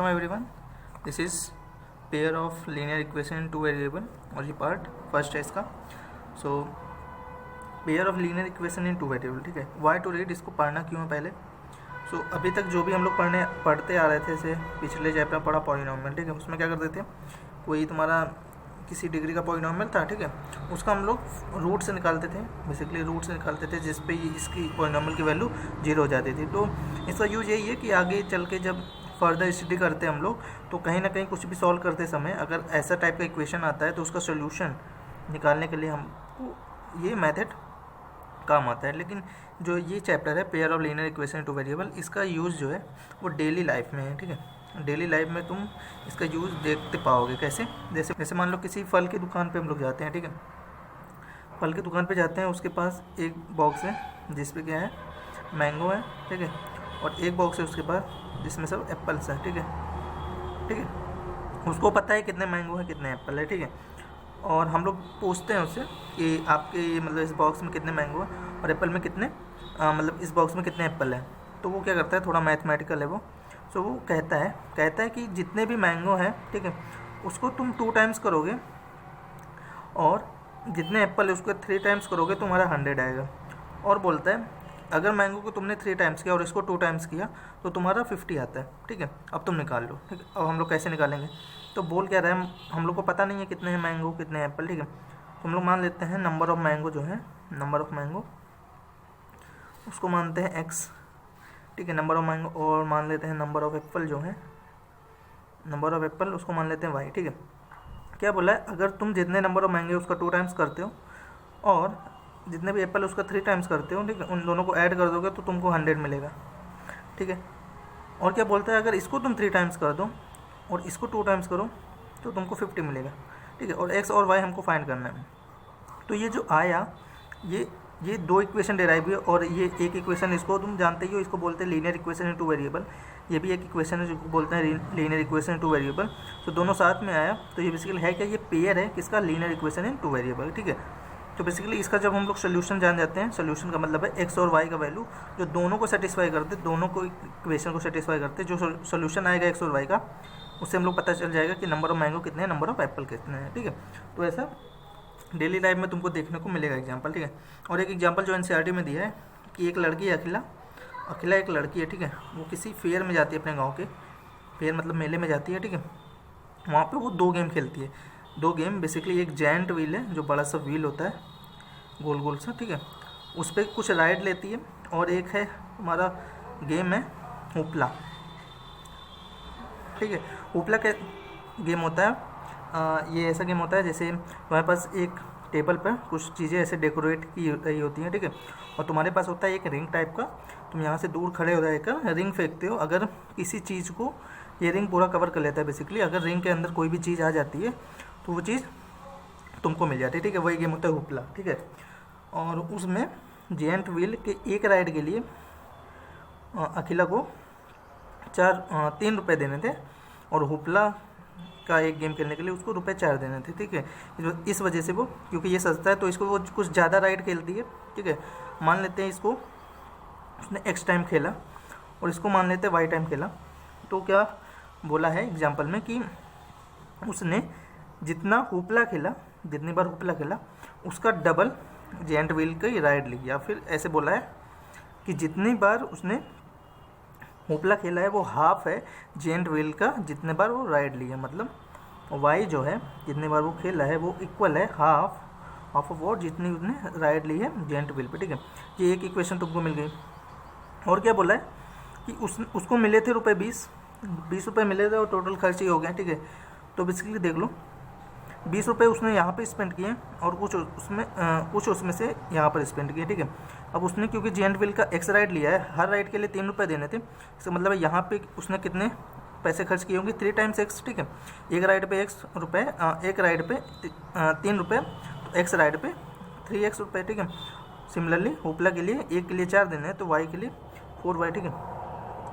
Welcome everyone. This is pair of linear equation in two variable और ये part first है इसका। So pair of linear equation in two variable, ठीक है। Y to read, इसको पढ़ना क्यों है पहले। सो अभी तक जो भी हम लोग पढ़ते आ रहे थे, जैसे पिछले चैप्टर पढ़ा पॉलिनॉमियल, ठीक है। उसमें क्या करते थे, कोई तुम्हारा किसी डिग्री का पॉलिनॉमियल था, ठीक है, उसका हम लोग रूट से निकालते थे, बेसिकली रूट से निकालते थे, जिस पे इसकी पॉलिनॉमियल की वैल्यू 0 हो जाती थी। तो इसका यूज यही है कि आगे चल के जब फर्दर स्टडी करते हैं हम लोग, तो कहीं ना कहीं कुछ भी सॉल्व करते समय अगर ऐसा टाइप का इक्वेशन आता है तो उसका सोल्यूशन निकालने के लिए हमको ये मेथड काम आता है। लेकिन जो ये चैप्टर है pair of linear equation two variable, इसका यूज़ जो है वो डेली लाइफ में है, ठीक है। डेली लाइफ में तुम इसका यूज़ देखते पाओगे। कैसे? जैसे मान लो किसी फल की दुकान पे हम लोग जाते हैं, ठीक है। फल की दुकान पे जाते हैं, उसके पास एक बॉक्स है जिस पे क्या है, मैंगो है, ठीक है, और एक बॉक्स है उसके पास जिसमें सब एप्पल्स है, ठीक है, ठीक है। उसको पता है कितने मैंगो है कितने एप्पल है, ठीक है। और हम लोग पूछते हैं उससे कि आपके मतलब इस बॉक्स में कितने मैंगो है और एप्पल में कितने मतलब इस बॉक्स में कितने एप्पल है। तो वो क्या करता है, थोड़ा मैथमेटिकल है वो। सो वो कहता है कि जितने भी मैंगो हैं, ठीक है, उसको तुम 2 टाइम्स करोगे और जितने एप्पल है उसको 3 टाइम्स करोगे तो तुम्हारा 100 आएगा। और बोलता है अगर मैंगो को तुमने 3 टाइम्स किया और इसको 2 टाइम्स किया तो तुम्हारा 50 आता है, ठीक है। अब तुम निकाल लो, ठीक है। अब हम लोग कैसे निकालेंगे, तो बोल क्या रहा है, हम लोग को पता नहीं है कितने हैं मैंगो कितने एप्पल, ठीक है। तो हम लोग मान लेते हैं नंबर ऑफ़ मैंगो जो है, नंबर ऑफ़ मैंगो उसको मानते हैं एक्स, ठीक है, नंबर ऑफ़ मैंगो। और मान लेते हैं नंबर ऑफ़ एप्पल जो है, नंबर ऑफ़ एप्पल उसको मान लेते हैं वाई, ठीक है। क्या बोला है, अगर तुम जितने नंबर ऑफ़ मैंगो उसका 2 टाइम्स करते हो और जितने भी एप्पल उसका 3 टाइम्स करते हो, ठीक है, उन दोनों को ऐड कर दोगे तो तुमको 100 मिलेगा, ठीक है। और क्या बोलता है, अगर इसको तुम 3 टाइम्स कर दो और इसको 2 टाइम्स करो तो तुमको 50 मिलेगा, ठीक है। और एक्स और वाई हमको फाइंड करना है। तो ये जो आया, ये 2 इक्वेशन डेराइव हुई और ये एक इक्वेशन, इसको तुम जानते ही हो, इसको बोलते हैं linear equation in two variable. ये भी एक इक्वेशन है जिसको बोलते हैं linear equation in two variable. तो दोनों साथ में आया, तो ये बेसिकली है क्या, ये पेयर है किसका, linear equation in two variable, ठीक है। तो बेसिकली इसका जब हम लोग सोल्यूशन जान जाते हैं, सोल्यूशन का मतलब है एक्स और वाई का वैल्यू जो दोनों को सेटिस्फाई करते, दोनों को इक्वेशन को सेटिस्फाई करते, जो सोल्यूशन आएगा एक्स और वाई का, उससे हम लोग पता चल जाएगा कि नंबर ऑफ मैंगो कितने हैं, नंबर ऑफ एप्पल कितने हैं, ठीक है। तो ऐसा डेली लाइफ में तुमको देखने को मिलेगा एग्जाम्पल, ठीक है। और एक एग्जाम्पल जो एनसीईआरटी में दिया है कि एक लड़की है, अखिला एक लड़की है, ठीक है। वो किसी फेयर में जाती है, अपने गाँव के फेयर मतलब मेले में जाती है, ठीक है। वहाँ पर वो 2 गेम खेलती है। 2 गेम बेसिकली, एक जायंट व्हील है जो बड़ा सा व्हील होता है गोल गोल सा, ठीक है, उस पर कुछ राइड लेती है। और एक है हमारा गेम है हुपला, ठीक है। हुपला का गेम होता है ये ऐसा गेम होता है जैसे तुम्हारे पास एक टेबल पर कुछ चीज़ें ऐसे डेकोरेट की रही होती हैं, ठीक है, और तुम्हारे पास होता है एक रिंग टाइप का। तुम यहाँ से दूर खड़े हो जाकर रिंग फेंकते हो, अगर किसी चीज़ को ये रिंग पूरा कवर कर लेता है बेसिकली, अगर रिंग के अंदर कोई भी चीज़ आ जाती है तो वो चीज़ तुमको मिल जाती है, ठीक है। वही गेम होता है हुपला, ठीक है। और उसमें जेंट व्हील के एक राइड के लिए अखिला को 3 रुपये देने थे और हुपला का एक गेम खेलने के लिए उसको ₹4 देने थे, ठीक है। इस वजह से वो, क्योंकि ये सस्ता है तो इसको वो कुछ ज़्यादा राइड खेलती है, ठीक है। मान लेते हैं इसको उसने एक्स टाइम खेला और इसको मान लेते हैं वाई टाइम खेला। तो क्या बोला है एग्जाम्पल में कि उसने जितना हुपला खेला, जितनी बार हुपला खेला उसका डबल जेंट व्हील का राइड ली। या फिर ऐसे बोला है कि जितनी बार उसने हुपला खेला है वो हाफ है जेंट व्हील का जितने बार वो राइड ली है। मतलब वाई जो है जितनी बार वो खेला है वो इक्वल है हाफ ऑफ वॉट जितनी उसने राइड ली है जेंट व्हील पे, ठीक है। ये एक इक्वेशन तुमको मिल गई। और क्या बोला है कि उसको मिले थे ₹20 रुपये मिले थे और टोटल खर्च ही हो गया, ठीक है। तो बेसिकली देख लो 20 रुपये उसने यहाँ पे स्पेंड किए और कुछ उसमें से यहाँ पर स्पेंड किए, ठीक है। अब उसने क्योंकि जेंट व्हील का एक्स राइड लिया है, हर राइड के लिए 3 रुपये देने थे, इसका मतलब है यहाँ पे उसने कितने पैसे खर्च किए होंगे, 3 टाइम्स एक्स, ठीक है। एक राइड पे एक्स रुपये, एक राइड पे 3 रुपये, तो एक्स राइड पे 3x रुपये, ठीक है। सिमिलरली हुपला के लिए एक के लिए 4 देने हैं तो वाई के लिए 4y, ठीक है।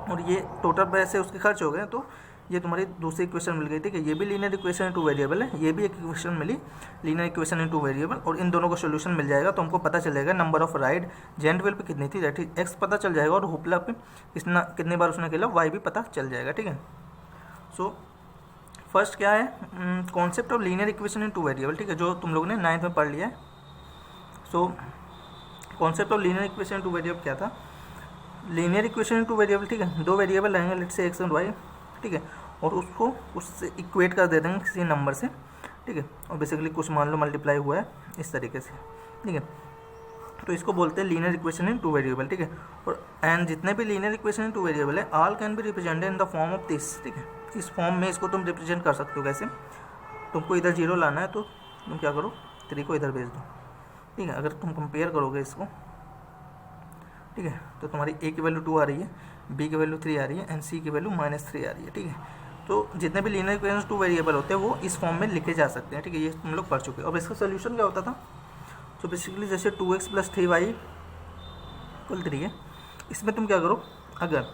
और ये टोटल पैसे उसके खर्च हो गए, तो ये तुम्हारी दूसरी इक्वेशन मिल गई, ठीक है। ये भी linear equation in two variable है, ये भी एक इक्वेशन मिली linear equation in two variable, और इन दोनों का सोल्यूशन मिल जाएगा तो हमको पता चल जाएगा number of ride giant wheel पे कितनी थी, दैट इज एक्स पता चल जाएगा, और हुपला पे कितनी बार उसने खेला वाई भी पता चल जाएगा, ठीक है। सो फर्स्ट क्या है, concept of linear equation in two variable, ठीक है, जो तुम लोगों ने 9th में पढ़ लिया है। So concept of linear equation in two variable क्या था, linear equation in two variable, ठीक है, दो वेरिएबल रहेंगे, let's say x and Y, ठीक है, और उसको उससे इक्वेट कर देते हैं किसी नंबर से, ठीक है, और बेसिकली कुछ मान लो मल्टीप्लाई हुआ है इस तरीके से, ठीक है, तो इसको बोलते हैं linear equation in two variable, ठीक है। और एंड जितने भी linear equation in two variable है, all can be represented in the form of this, ठीक है, इस फॉर्म में इसको तुम रिप्रेजेंट कर सकते हो। कैसे, तुमको इधर 0 लाना है तो तुम क्या करो, 3 को इधर भेज दो, ठीक है। अगर तुम कंपेयर करोगे इसको, ठीक है, तो तुम्हारी a की वैल्यू 2 आ रही है, b की वैल्यू 3 आ रही है एंड c की वैल्यू -3 आ रही है, ठीक है। तो जितने भी लीनियर इक्वेशन टू वेरिएबल होते हैं वो इस फॉर्म में लिखे जा सकते हैं, ठीक है, ये तुम लोग पढ़ चुके हैं। और इसका सोल्यूशन क्या होता था, तो बेसिकली जैसे 2x + 3y = 3 है, इसमें तुम क्या करो, अगर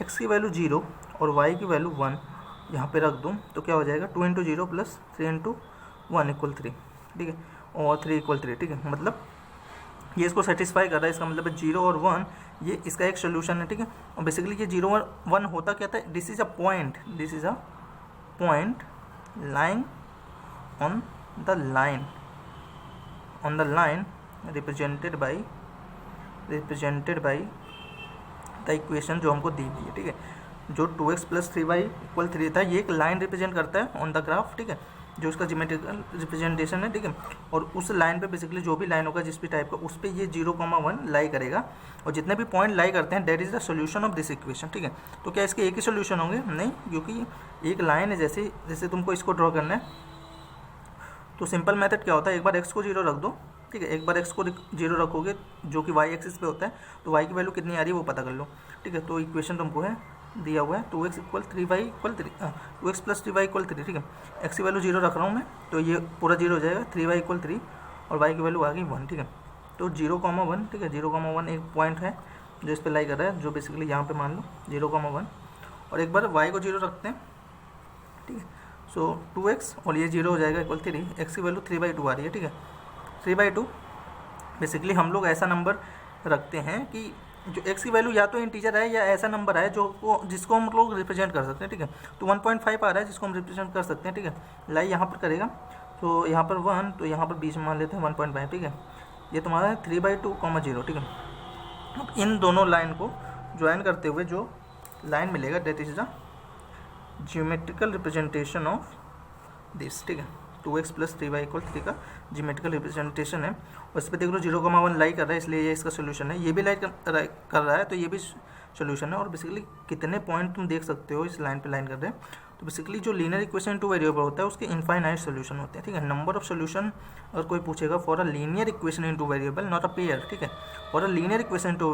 x की वैल्यू 0 और y की वैल्यू 1 यहाँ पे रख दूँ तो क्या हो जाएगा, 2 × 0 + 3 × 1 = 3, ठीक है, और 3 = 3, ठीक है, मतलब ये इसको सेटिस्फाई कर रहा है। इसका मतलब है 0 और 1 ये इसका एक सोल्यूशन है, ठीक है। और बेसिकली ये 0 और 1 होता क्या था, this is a point lying on the line represented by the equation जो हमको दी हुई है, ठीक है। जो 2x + 3y = 3 था, ये एक लाइन रिप्रेजेंट करता है ऑन द ग्राफ, ठीक है, जो इसका ज्योमेट्रिकल रिप्रेजेंटेशन है, ठीक है। और उस लाइन पे बेसिकली जो भी लाइन होगा जिस भी टाइप का, उस पे ये 0,1 लाई करेगा, और जितने भी पॉइंट लाई करते हैं that is the solution of this equation, ठीक है। तो क्या इसके एक ही सोल्यूशन होंगे, नहीं, क्योंकि एक लाइन है, जैसे तुमको इसको ड्रॉ करना है, तो सिंपल मेथड क्या होता है, एक बार x को 0 रख दो, ठीक है, एक बार x को 0 रखोगे जो कि y एक्सिस पे होता है, तो y की वैल्यू कितनी आ रही है वो पता कर लो, ठीक है। तो इक्वेशन तुमको है दिया हुआ है 2x = 3y = 3, 2x + 3y = 3, ठीक है। x की वैल्यू 0 रख रहा हूँ मैं, तो ये पूरा 0 हो जाएगा, 3y = 3 और y की वैल्यू आ गई 1, ठीक है। तो 0,1, ठीक है, 0,1 एक पॉइंट है जो इस पर लाई कर रहा है, जो बेसिकली यहाँ पे मान लो 0,1, और एक बार y को 0 रखते हैं, ठीक है। सो 2x और ये 0 हो जाएगा = 3, x की वैल्यू 3/2 आ रही है, ठीक है। 3/2 बेसिकली हम लोग ऐसा नंबर रखते हैं कि जो x की वैल्यू या तो इंटीजर है या ऐसा नंबर है जिसको हम लोग रिप्रेजेंट कर सकते हैं, ठीक है। तो 1.5 आ रहा है जिसको हम रिप्रेजेंट कर सकते हैं, ठीक है। लाई यहाँ पर करेगा, तो यहाँ पर 1, तो यहाँ पर बीच में मान लेते हैं 1.5, ठीक है। ये तुम्हारा है 3/2, 0, ठीक है। अब इन दोनों लाइन को ज्वाइन करते हुए जो लाइन मिलेगा that is the geometrical representation of this, ठीक है। 2x + 3y = 3 का ज्योमेट्रिकल रिप्रेजेंटेशन है, और इस पर देख लो 0,1 लाई कर रहा है, इसलिए ये इसका सोल्यूशन है। ये भी लाई कर रहा है, तो ये भी सोल्यूशन है। और बेसिकली कितने पॉइंट तुम देख सकते हो इस लाइन पे लाइन कर रहे हैं, तो बेसिकली जो लीनियर इक्वेशन टू वेरिएबल होता है उसके इनफाइनाइट सोल्यूशन होते हैं, ठीक है। नंबर ऑफ सोल्यूशन अगर कोई पूछेगा for a linear equation in two variable, not a pair, ठीक है, for a linear equation two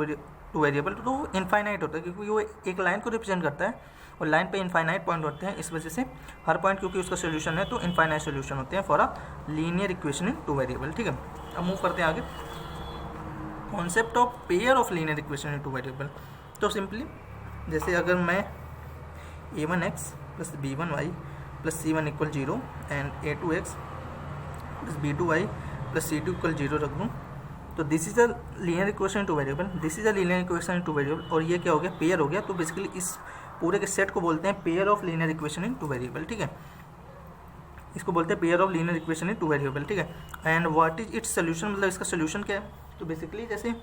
variable, तो इनफाइनाइट होता है, क्योंकि वो एक लाइन को रिप्रेजेंट करता है और लाइन पे इनफाइनाइट पॉइंट होते हैं, इस वजह से हर पॉइंट क्योंकि उसका सोल्यूशन है तो इनफाइनाइट सोल्यूशन होते हैं for a linear equation in two variable, ठीक है। अब मूव करते हैं आगे, concept of pair of linear equation in two variable. तो सिंपली जैसे अगर मैं a1x + b1y + c1 = 0 and a2x + b2y + c2 = 0 रख दूँ, तो this is a linear equation two variable, this is a linear equation two variable, और ये क्या हो गया, पेयर हो गया। तो बेसिकली इस पूरे के सेट को बोलते हैं pair of linear equation in two variable, ठीक है। इसको बोलते हैं pair of linear equation in two variable, ठीक है। And what is its solution, मतलब इसका सोल्यूशन क्या है, तो बेसिकली जैसे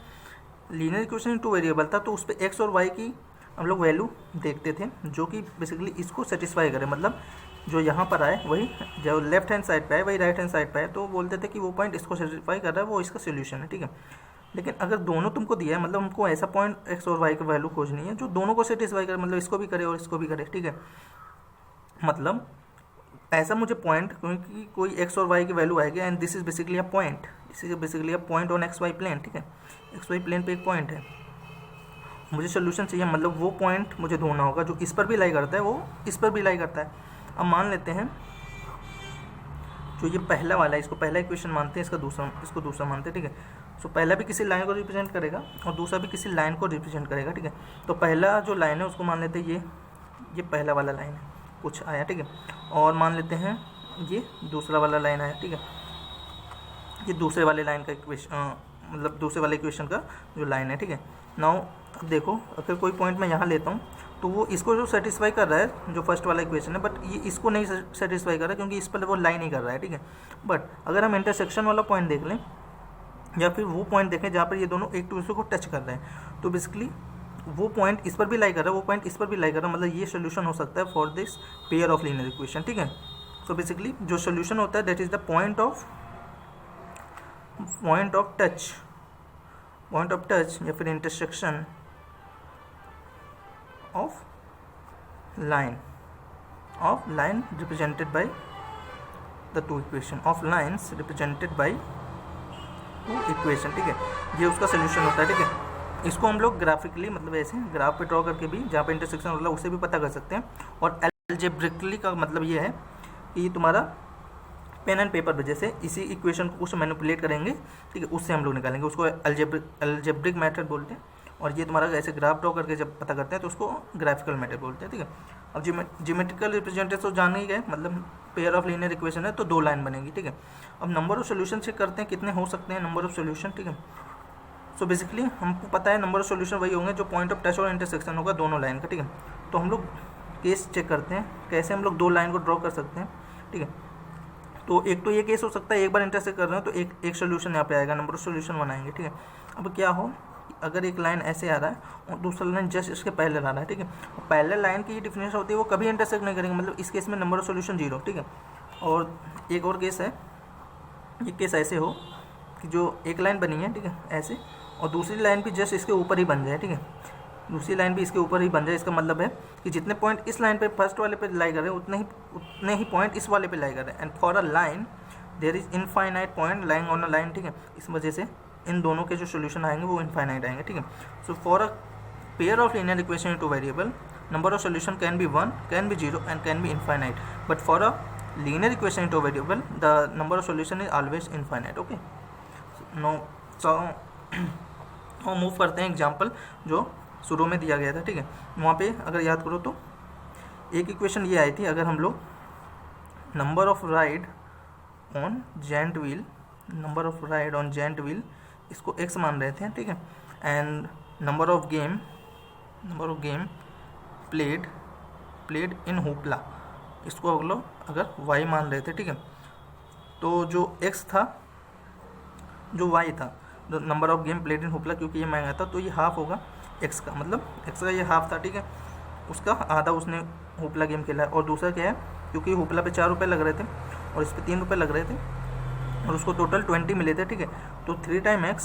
linear equation in two variable था, तो उस पर एक्स और वाई की हम लोग वैल्यू देखते थे जो कि बेसिकली इसको सेटिस्फाई करे, मतलब जो यहाँ पर आए वही, जो लेफ्ट हैंड साइड पे आए वही राइट हैंड साइड पे आए, तो बोलते थे कि वो पॉइंट इसको सेटिस्फाई कर रहा है, वो इसका सोल्यूशन है, ठीक है। लेकिन अगर दोनों तुमको दिया है, मतलब हमको ऐसा पॉइंट एक्स और वाई की वैल्यू खोजनी है जो दोनों को सेटिस्फाई करे, मतलब इसको भी करे और इसको भी करे, ठीक है। मतलब ऐसा मुझे पॉइंट, क्योंकि कोई एक्स और वाई की वैल्यू आएगी and this is basically a point, this is basically a point on X Y plane, ठीक है। एक्स वाई प्लेन पे एक पॉइंट है, मुझे सोल्यूशन चाहिए, मतलब वो पॉइंट मुझे ढूंढना होगा जो इस पर भी लाई करता है, वो इस पर भी लाई करता है। अब मान लेते हैं जो ये पहला वाला है, इसको पहला इक्वेशन मानते हैं, इसको दूसरा मानते हैं, ठीक है। सो पहला भी किसी लाइन को रिप्रेजेंट करेगा और दूसरा भी किसी लाइन को रिप्रेजेंट करेगा, ठीक है। तो पहला जो लाइन है उसको मान लेते हैं ये पहला वाला लाइन है, कुछ आया, ठीक है। और मान लेते हैं ये दूसरा वाला लाइन आया, ठीक है। ये दूसरे वाले लाइन का इक्वेशन मतलब दूसरे वाले इक्वेशन का जो लाइन है, ठीक है। नाउ अब देखो, अगर कोई पॉइंट मैं यहाँ लेता हूँ तो वो इसको जो सेटिस्फाई कर रहा है जो फर्स्ट वाला इक्वेशन है, बट ये इसको नहीं सेटिस्फाई कर रहा है क्योंकि इस पर वो लाइन नहीं कर रहा है, ठीक है। बट अगर हम इंटरसेक्शन वाला पॉइंट देख लें या फिर वो पॉइंट देखें जहाँ पर ये दोनों एक दूसरे को टच कर रहे हैं, तो बेसिकली वो पॉइंट इस पर भी लाई कर रहा है, वो पॉइंट इस पर भी लाई कर रहा है, मतलब ये सोल्यूशन हो सकता है for this pair of linear equation, ठीक है। सो बेसिकली जो सोल्यूशन होता है that is the point of touch या फिर intersection of line represented by the two equation of lines represented by two equation, ठीक है। ये उसका सोल्यूशन होता है, ठीक है। इसको हम लोग ग्राफिकली मतलब ऐसे ग्राफ पे ड्रॉ करके भी, जहाँ पे इंटरसेक्शन होता है उसे भी पता कर सकते हैं। और अलजेब्रिकली का मतलब ये है कि तुम्हारा पेन एंड पेपर पे जैसे इसी इक्वेशन को कुछ मैनिपुलेट करेंगे, ठीक है, उससे हम लोग निकालेंगे, उसको अलजेब्रिक मेथड बोलते हैं। और ये तुम्हारा ऐसे ग्राफ ड्रॉ करके जब पता करते हैं तो उसको ग्राफिकल मेथड बोलते हैं, ठीक है। अब ज्योमेट्रिकल रिप्रेजेंटेशन तो जान ही गए, मतलब पेयर ऑफ लीनियर इक्वेशन है तो दो लाइन बनेगी, ठीक है। अब नंबर ऑफ सोल्यूशन चेक करते हैं कितने हो सकते हैं नंबर ऑफ सोल्यूशन, ठीक है। सो बेसिकली हमको पता है नंबर ऑफ सोल्यूशन वही होंगे जो पॉइंट ऑफ टच और इंटरसेक्शन होगा दोनों लाइन का, ठीक है। तो हम लोग केस चेक करते हैं कैसे हम लोग दो लाइन को ड्रॉ कर सकते हैं, ठीक है। तो एक तो ये केस हो सकता है एक बार इंटरसेक्ट कर रहे हैं तो एक सोल्यूशन यहाँ पे आएगा, नंबर ऑफ सोल्यूशन बनाएंगे, ठीक है। अब क्या हो, अगर एक लाइन ऐसे आ रहा है और दूसरा लाइन जस्ट इसके पहले आ रहा है, ठीक है। पहले लाइन की ये डिफिनेशन होती है वो कभी इंटरसेक्ट नहीं करेंगे, मतलब इस केस में नंबर ऑफ सोल्यूशन 0, ठीक है। और एक और केस है, ये केस ऐसे हो कि जो एक लाइन बनी है, ठीक है, ऐसे, और दूसरी लाइन भी जस्ट इसके ऊपर ही बन जाए, ठीक है। दूसरी लाइन भी इसके ऊपर ही बन जाए, इसका मतलब है कि जितने पॉइंट इस लाइन पे फर्स्ट वाले पे लाई कर रहे हैं उतने ही पॉइंट इस वाले पे लाई कर रहे हैं। And for a line there is infinite point lying on a line, ठीक है। इस वजह से इन दोनों के जो सोल्यूशन आएंगे वो इनफाइनाइट आएंगे, ठीक है। So for a pair of linear equation in two variable number of solution can be 1, can be 0 and can be infinite, but for a linear equation in two variable the number of solution is always infinite, okay. No so हम move करते हैं example जो शुरू में दिया गया था, ठीक है। वहाँ पे अगर याद करो तो एक इक्वेशन ये आई थी, अगर हम लोग number of ride on giant wheel इसको x मान रहे थे, ठीक है। And number of game played in hoopla इसको अगर y मान रहे थे, ठीक है। तो जो x था जो y था, जो number of game played in hoopla, क्योंकि ये महंगा था तो ये हाफ होगा x का, मतलब x का ये हाफ था, ठीक है। उसका आधा उसने होपला गेम खेला है। और दूसरा क्या है, क्योंकि होपला पे 4 रुपये लग रहे थे और इस पर 3 रुपये लग रहे थे और उसको टोटल 20 मिले थे, ठीक है। तो 3 time x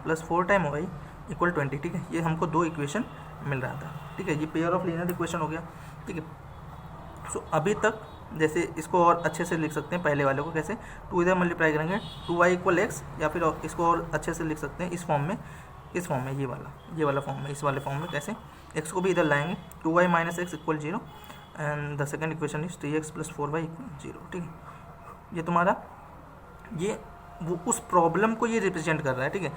plus 4 time y equal 20, ठीक है। ये हमको दो इक्वेशन मिल रहा था, ठीक है। ये पेयर ऑफ लीनियर इक्वेशन हो गया, ठीक है। सो अभी तक जैसे इसको और अच्छे से लिख सकते हैं पहले वाले को, कैसे 2 इधर मल्टीप्लाई करेंगे 2y इक्वल x, या फिर इसको और अच्छे से लिख सकते हैं इस फॉर्म में, ये वाला फॉर्म में, इस वाले फॉर्म में कैसे x को भी इधर लाएंगे 2y minus x equal 0 and the second equation is 3x plus 4y equal 0, ठीक है। ये तुम्हारा ये वो उस प्रॉब्लम को ये रिप्रेजेंट कर रहा है, ठीक है।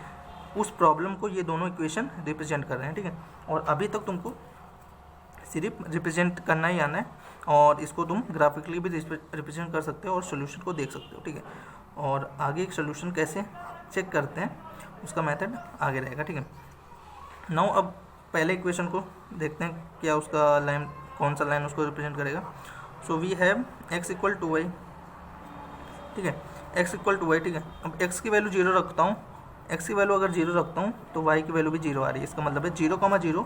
उस प्रॉब्लम को ये दोनों इक्वेशन रिप्रेजेंट कर रहे हैं, ठीक है। और अभी तक तुमको सिर्फ रिप्रेजेंट करना ही आना है और इसको तुम ग्राफिकली भी रिप्रेजेंट कर सकते हो और सोल्यूशन को देख सकते हो, ठीक है। और आगे एक सोल्यूशन कैसे चेक करते हैं उसका मेथड आगे रहेगा, ठीक है। नाउ अब पहले इक्वेशन को देखते हैं क्या उसका लाइन, कौन सा लाइन उसको रिप्रेजेंट करेगा। So we have x equal to Y, ठीक है, x इक्वल टू वाई, ठीक है। अब x की वैल्यू 0 रखता हूँ, x की वैल्यू अगर 0 रखता हूँ तो y की वैल्यू भी 0 आ रही है। इसका मतलब है 0,0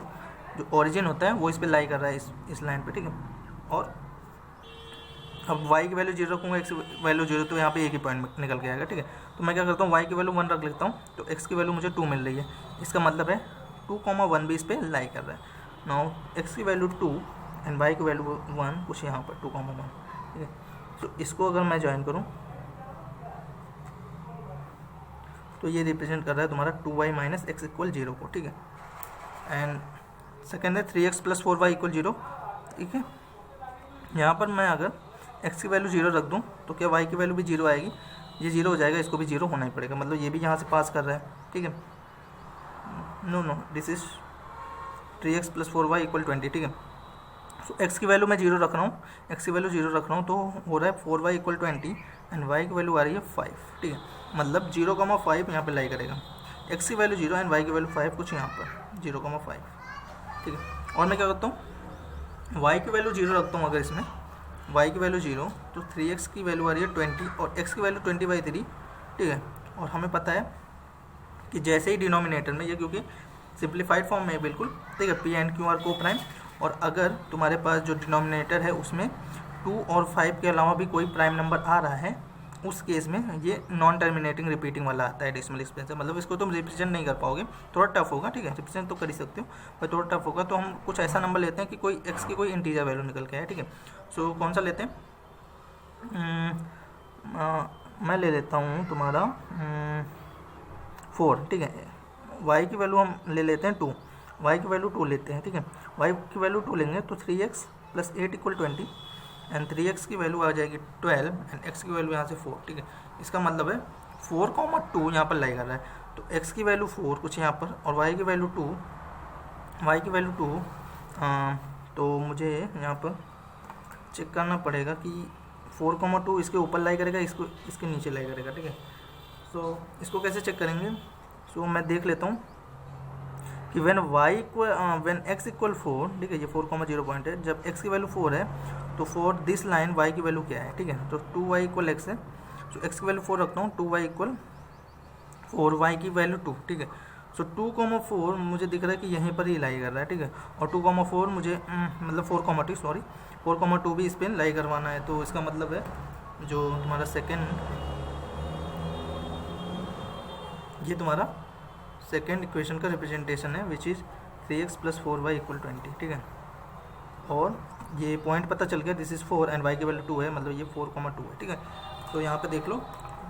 जो ओरिजिन होता है वो इस पर लाई कर रहा है इस लाइन पे, ठीक है। और अब y की वैल्यू 0 रखूँगा, x की वैल्यू 0, तो यहाँ पे एक ही पॉइंट निकल के आएगा, ठीक है। तो मैं क्या करता हूँ y की वैल्यू 1 रख लेता हूँ, तो x की वैल्यू मुझे 2 मिल रही है। इसका मतलब है 2,1 भी इस पर लाई कर रहा है। नाउ x की वैल्यू 2 एंड y की वैल्यू 1 कुछ यहाँ पर 2,1, ठीक है। तो इसको अगर मैं ज्वाइन करूँ तो ये रिप्रेजेंट कर रहा है तुम्हारा 2y माइनस x इक्वल 0 को, ठीक है। एंड सेकेंड है 3x प्लस 4y इक्वल 0, ठीक है। यहाँ पर मैं अगर x की वैल्यू 0 रख दूँ तो क्या y की वैल्यू भी 0 आएगी, ये 0 हो जाएगा, इसको भी 0 होना ही पड़ेगा, मतलब ये भी यहाँ से पास कर रहा है, ठीक है। No this is 3x plus 4y equal 20, ठीक है। सो x की वैल्यू मैं 0 रख रहा हूँ, x की वैल्यू 0 रख रहा हूँ तो हो रहा है 4y इक्वल 20 एंड y की वैल्यू आ रही है 5, ठीक है। मतलब 0,5 यहाँ पे लाई करेगा, एक्स की वैल्यू 0 एंड वाई की वैल्यू 5 कुछ यहाँ पर 0,5, ठीक है। और मैं क्या करता हूँ, वाई की वैल्यू 0 रखता हूँ। अगर इसमें वाई की वैल्यू 0 तो 3x की वैल्यू आ रही है 20 और x की वैल्यू 20/3, ठीक है। और हमें पता है कि जैसे ही डिनोमिनेटर में ये, क्योंकि सिंप्लीफाइड फॉर्म में है बिल्कुल, ठीक है, पी एंड क्यू आर को प्राइम, और अगर तुम्हारे पास जो डिनोमिनेटर है उसमें 2 और 5 के अलावा भी कोई प्राइम नंबर आ रहा है, उस केस में ये नॉन टर्मिनेटिंग रिपीटिंग वाला आता है डेसिमल एक्सपेंशन। मतलब इसको तुम रिप्रेजेंट नहीं कर पाओगे, थोड़ा टफ होगा, ठीक है। रिप्रेजेंट तो कर ही सकते हो पर थोड़ा टफ होगा। तो हम कुछ ऐसा नंबर लेते हैं कि कोई एक्स की कोई इंटीजर वैल्यू निकल के आए, ठीक है। सो कौन सा लेते हैं, मैं ले लेता हूँ तुम्हारा 4, ठीक है। वाई की वैल्यू हम ले लेते हैं 2, वाई की वैल्यू 2 लेते हैं, ठीक है। वाई की वैल्यू 2 लेंगे तो 3x + 8 = 20 एंड 3x की वैल्यू आ जाएगी 12 एंड x की वैल्यू यहाँ से 4, ठीक है। इसका मतलब है 4,2 यहाँ पर लाई कर रहा है, तो x की वैल्यू 4 कुछ यहाँ पर और y की वैल्यू 2, तो मुझे यहाँ पर चेक करना पड़ेगा कि 4,2 इसके ऊपर लाई करेगा, इसको इसके नीचे लाई करेगा, ठीक है। सो इसको कैसे चेक करेंगे, सो मैं देख लेता हूँ कि व्हेन x = 4, ठीक है, ये 4,0 पॉइंट है, जब x की वैल्यू 4 है तो फॉर दिस लाइन y की वैल्यू क्या है, ठीक है। तो 2y = x है, तो x की वैल्यू 4 रखता हूँ, 2y = 4, y की वैल्यू 2, ठीक है। सो 2,4 मुझे दिख रहा है कि यहीं पर ही लाई कर रहा है, ठीक है। और 2,4 मुझे मतलब 4,2 भी इस पर लाई करवाना है। तो इसका मतलब है जो तुम्हारा ये तुम्हारा सेकेंड इक्वेशन का रिप्रेजेंटेशन है, विच इज़ 3x + 4y = 20, ठीक है। और ये पॉइंट पता चल गया, दिस इज़ 4 एंड y की वैल्यू 2 है, मतलब ये 4,2 है, ठीक है। तो यहाँ पे देख लो,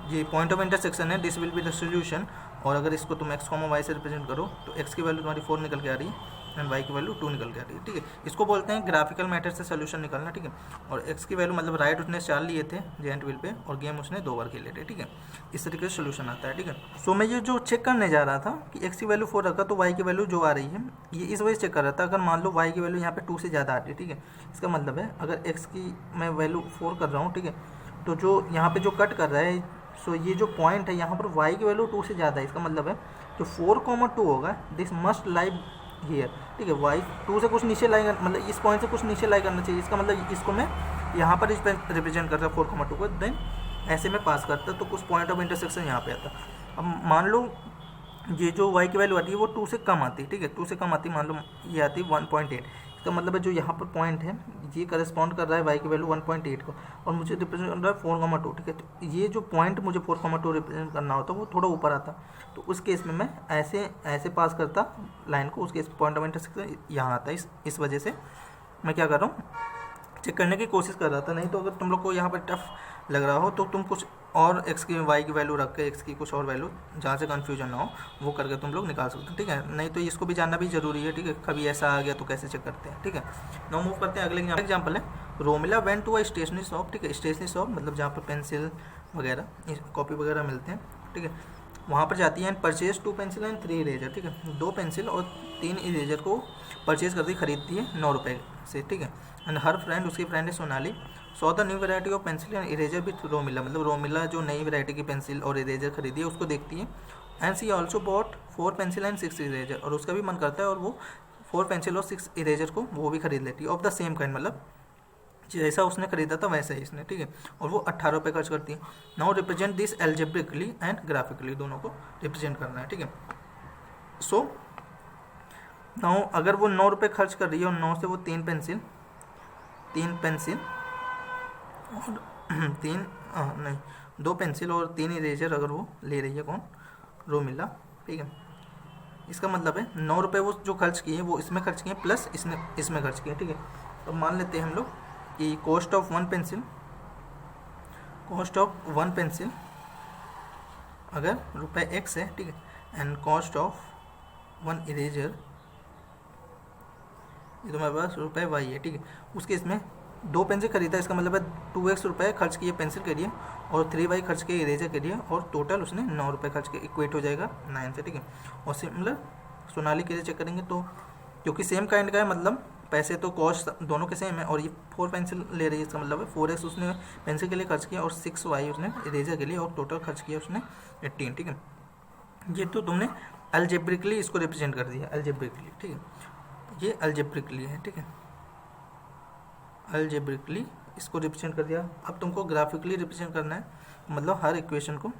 ये पॉइंट ऑफ इंटरसेक्शन है, this will be the solution. और अगर इसको तुम x, y से रिप्रेजेंट करो तो x की वैल्यू तुम्हारी 4 निकल के आ रही है एंड y की वैल्यू 2 निकल के आ रही है, ठीक है। इसको बोलते हैं ग्राफिकल मैथड से सोल्यूशन निकालना, ठीक है। और x की वैल्यू मतलब राइट उसने 4 लिए थे जेंट व्हील पे और गेम उसने 2 बार खेले थे, ठीक है। इस तरीके से सोल्यूशन आता है, ठीक है। सो मैं ये जो चेक करने जा रहा था कि x की वैल्यू 4 रखा तो y की वैल्यू जो आ रही है ये इस वजह से चेक कर रहा था। अगर मान लो y की वैल्यू यहाँ पे 2 से ज़्यादा आती है, ठीक है, इसका मतलब है अगर x की मैं वैल्यू 4 कर रहा हूँ, ठीक है, तो जो यहाँ पे जो कट कर रहा है, सो ये जो पॉइंट है यहाँ पर y की वैल्यू 2 से ज़्यादा है, इसका मतलब है जो 4,2 होगा दिस मस्ट लाई हियर, ठीक है। y 2 से कुछ नीचे लाई, मतलब इस पॉइंट से कुछ नीचे लाई करना चाहिए। इसका मतलब इसको मैं यहाँ पर रिप्रेजेंट करता 4,2 को, देन ऐसे में पास करता तो कुछ पॉइंट ऑफ इंटरसेक्शन यहाँ पे आता। अब मान लो ये जो y की वैल्यू आती है वो 2 से कम आती है, ठीक है, 2 से कम आती है, मान लो ये आती है 1.8, इसका मतलब है जो यहाँ पर पॉइंट है ये करस्पॉन्ड कर रहा है y की वैल्यू 1.8 को और मुझे रिप्रेजेंट कर रहा है 4,2, ठीक है। तो ये जो पॉइंट मुझे 4,2 रिप्रेजेंट करना होता वो थोड़ा ऊपर आता, तो उस केस में मैं ऐसे पास करता लाइन को, उस केस पॉइंट ऑफ इंटरसेक्शन यहाँ आता है। इस वजह से मैं क्या कर रहा हूँ, चेक करने की कोशिश कर रहा था। नहीं तो अगर तुम लोग को यहाँ पर टफ लग रहा हो तो तुम कुछ और x की y की वैल्यू रख के x की कुछ और वैल्यू जहाँ से कन्फ्यूजन ना हो वो करके तुम लोग निकाल सकते हो, ठीक है। नहीं तो इसको भी जानना भी जरूरी है, ठीक है, कभी ऐसा आ गया तो कैसे चेक करते हैं, ठीक है। नाउ मूव करते हैं अगले एग्जाम्पल है, Romila went to a stationery shop, ठीक है। स्टेशनरी शॉप मतलब जहाँ पर पेंसिल वगैरह कॉपी वगैरह मिलते हैं, ठीक है, वहाँ पर जाती है and purchase 2 pencil and 3 eraser, ठीक है। 2 पेंसिल और 3 इरेजर को परचेज करती खरीदती है 9 रुपये से, ठीक है। एंड हर फ्रेंड, उसकी फ्रेंड है Sonali, saw the new variety of pencil and eraser with Romila, मतलब रोमिला जो नई वैरायटी की पेंसिल और इरेजर खरीदी है उसको देखती है। And she also bought 4 pencil and 6 eraser, और उसका भी मन करता है और वो 4 पेंसिल और 6 इरेजर को वो भी खरीद लेती है ऑफ द सेम काइंड, मतलब जैसा उसने खरीदा था वैसा ही इसने, ठीक है। और वो 18 रुपये खर्च करती है। Now represent this algebraically and graphically, दोनों को रिप्रेजेंट करना है, ठीक है। सो नाउ अगर वो 9 रुपये खर्च कर रही है और 9 से वो 3 पेंसिल और 2 पेंसिल और 3 इरेजर अगर वो ले रही है, कौन, रोमिला, ठीक है। इसका मतलब है 9 रुपये वो जो खर्च किए वो इसमें खर्च किए प्लस इसमें खर्च किए, ठीक है। तो मान लेते हैं हम लोग कि कॉस्ट ऑफ वन पेंसिल अगर ₹x है, ठीक है, एंड कॉस्ट ऑफ 1 इरेजर ये तुम्हारे पास ₹y है, ठीक है। उसके इसमें 2 पेंसिल खरीदा, इसका मतलब है 2x रुपये खर्च किए पेंसिल के लिए और 3y खर्च किए इरेजर के लिए और टोटल उसने 9 रुपये खर्च किए, इक्वेट हो जाएगा 9 से, ठीक है। और सिमिलर सोनाली के लिए चेक करेंगे तो क्योंकि सेम काइंड का है, मतलब पैसे तो कॉस्ट दोनों के सेम है और ये 4 पेंसिल ले रही है, इसका मतलब है 4x उसने पेंसिल के लिए खर्च किया और 6y उसने इरेजर के लिए और टोटल खर्च किया उसने 18, ठीक है। ये तो तुमने अलजेब्रिकली इसको रिप्रेजेंट कर दिया, अलजेब्रिकली, ठीक है, ये अलजेब्रिकली है, ठीक है, अलजेब्रिकली इसको रिप्रेजेंट कर दिया। अब तुमको ग्राफिकली रिप्रेजेंट करना है, मतलब हर इक्वेशन को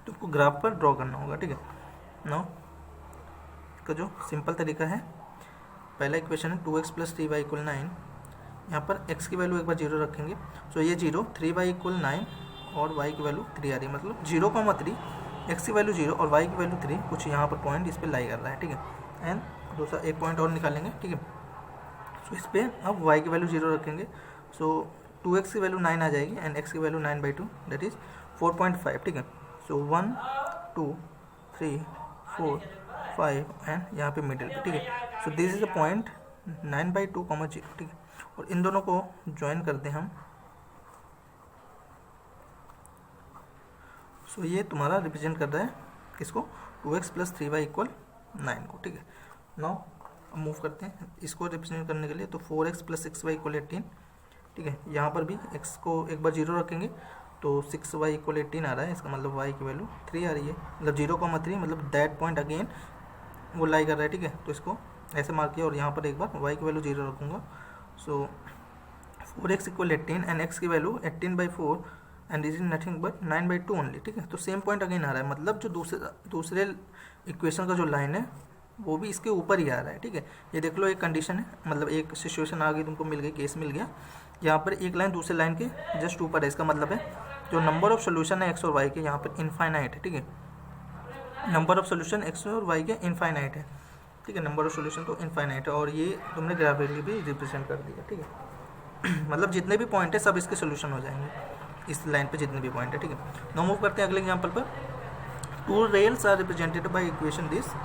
तुमको ग्राफ पर ड्रॉ करना होगा, ठीक है। नाउ इसका जो सिंपल तरीका है, पहला इक्वेशन है 2x + 3y = 9, यहाँ पर x की वैल्यू एक बार 0 रखेंगे, सो ये 0, 3y = 9 और y की वैल्यू 3 आ रही है, मतलब 0,3, x की वैल्यू 0 और y की वैल्यू 3, कुछ यहाँ पर पॉइंट इस पर लाई कर रहा है, ठीक है। एंड दूसरा एक पॉइंट और निकालेंगे, ठीक है। सो इस पर अब y की वैल्यू 0 रखेंगे, सो 2x की वैल्यू 9 आ जाएगी एंड x की वैल्यू 9/2 दैट इज 4.5, ठीक है। सो 1 2 3 4 5 एंड यहाँ पे मिडिल पे, ठीक है। So this is the point 9/2, 0, ठीक है। और इन दोनों को ज्वाइन कर दें हम, सो ये तुम्हारा रिप्रेजेंट कर रहा है किसको, 2x + 3y = 9 को, ठीक है। नाउ अब मूव करते हैं इसको रिप्रेजेंट करने के लिए, तो 4x + 6y = 18, ठीक है। यहाँ पर भी x को एक बार 0 रखेंगे तो 6y = 18 आ रहा है, इसका मतलब y की वैल्यू 3 आ रही है, मतलब 0,3, मतलब दैट पॉइंट अगेन वो लाई कर रहा है, ठीक है। तो इसको ऐसे मार्क किया और यहाँ पर एक बार y की वैल्यू 0 रखूँगा, सो 4x = 18 एंड x की value 18/4 and this is nothing but 9/2 only, ठीक है। तो सेम पॉइंट अगेन आ रहा है, मतलब जो दूसरे इक्वेशन का जो लाइन है वो भी इसके ऊपर ही आ रहा है, ठीक है। ये देख लो, एक कंडीशन है, मतलब एक सिचुएशन आ गई, तुमको मिल गई, केस मिल गया, यहाँ पर एक लाइन दूसरे लाइन के जस्ट ऊपर है, इसका मतलब है जो नंबर ऑफ सोल्यूशन है x और y के यहाँ पर इनफाइनाइट है, ठीक है। नंबर ऑफ सोल्यूशन x और y के इनफाइनाइट है, ठीक है, नंबर ऑफ सोल्यूशन तो इनफाइनाइट है, और ये तुमने ग्राफिकली भी रिप्रेजेंट कर दिया, ठीक है। मतलब जितने भी पॉइंट है सब इसके सोल्यूशन हो जाएंगे, इस लाइन पे जितने भी पॉइंट है, ठीक है। नाउ मूव करते हैं अगले एग्जांपल पर। 2 rails are represented by equation this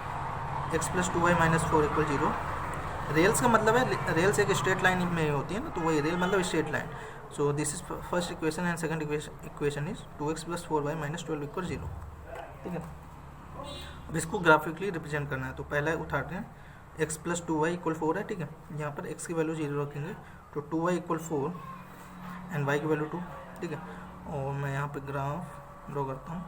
x + 2y - 4 = 0। Rails का मतलब है, रेल्स एक स्ट्रेट लाइन में होती है ना, तो वही रेल मतलब straight line. So this is first equation and second equation is 2x + 4y - 12 = 0, ठीक है। अब इसको ग्राफिकली रिप्रेजेंट करना है, तो पहला उठाते हैं, x + 2y = 4 है, ठीक है। यहाँ पर x की वैल्यू 0 रखेंगे, तो 2y = 4 एंड y की वैल्यू 2, ठीक है। और मैं यहाँ पे ग्राफ ड्रॉ करता हूँ,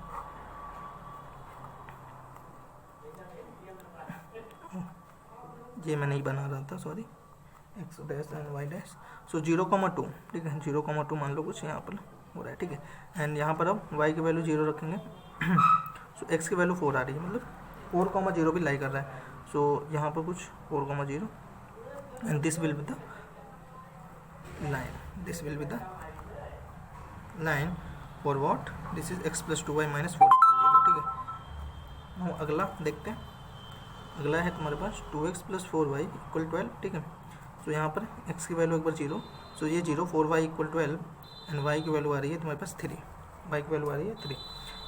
ये मैं नहीं बना रहा था, sorry, x dash and y dash, so 0,2, ठीक है, 0,2 मान लो कुछ यहाँ पर हो रहा है, ठीक है। एंड यहाँ पर अब y की वैल्यू 0 रखेंगे, सो x की वैल्यू 4 आ रही है, मतलब 4,0 भी लाई कर रहा है, सो यहाँ पर कुछ 4,0 and this will be the line, this will be the line for what, this is x + 2y - 4 = 0, ठीक है। now अगला देखते हैं, अगला है तुम्हारे पास 2x + 4y = 12, ठीक है। सो यहाँ पर x की वैल्यू एक बार 0, सो ये 0, 4y = 12 एंड y की वैल्यू आ रही है तुम्हारे पास 3, y की वैल्यू आ रही है 3,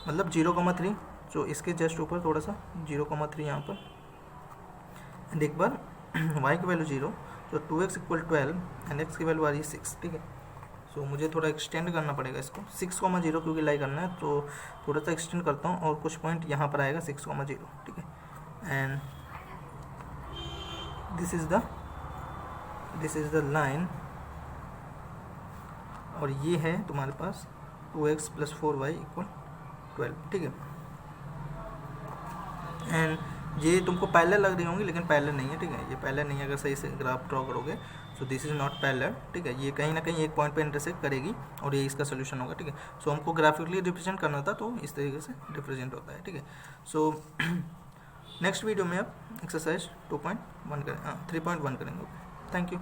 मतलब 0,3, सो इसके जस्ट ऊपर थोड़ा सा 0,3 यहाँ पर, एंड एक बार y की वैल्यू 0, तो 2x = 12 एंड x की वैल्यू आ रही है 6, ठीक है। सो मुझे थोड़ा एक्सटेंड करना पड़ेगा इसको, 6,0 क्योंकि लाई करना है, तो थोड़ा सा एक्सटेंड करता हूँ और कुछ पॉइंट यहाँ पर आएगा 6,0, ठीक है। And this is the line, और ये है तुम्हारे पास 2x + 4y = 12, ठीक है। एंड ये तुमको पैरेलल लग रही होंगी, लेकिन पैरेलल नहीं है, ठीक है, ये पैरेलल नहीं है, अगर सही से ग्राफ ड्रॉ करोगे, so this is not parallel, ठीक है। ये कहीं ना कहीं एक पॉइंट पे इंटरसेक्ट करेगी और ये इसका सोल्यूशन होगा, ठीक है। सो हमको ग्राफिकली रिप्रेजेंट करना था, तो इस तरीके से रिप्रेजेंट होता है, ठीक है। सो नेक्स्ट वीडियो में अब एक्सरसाइज 2.1 करें, 3.1 करेंगे। Okay, thank you.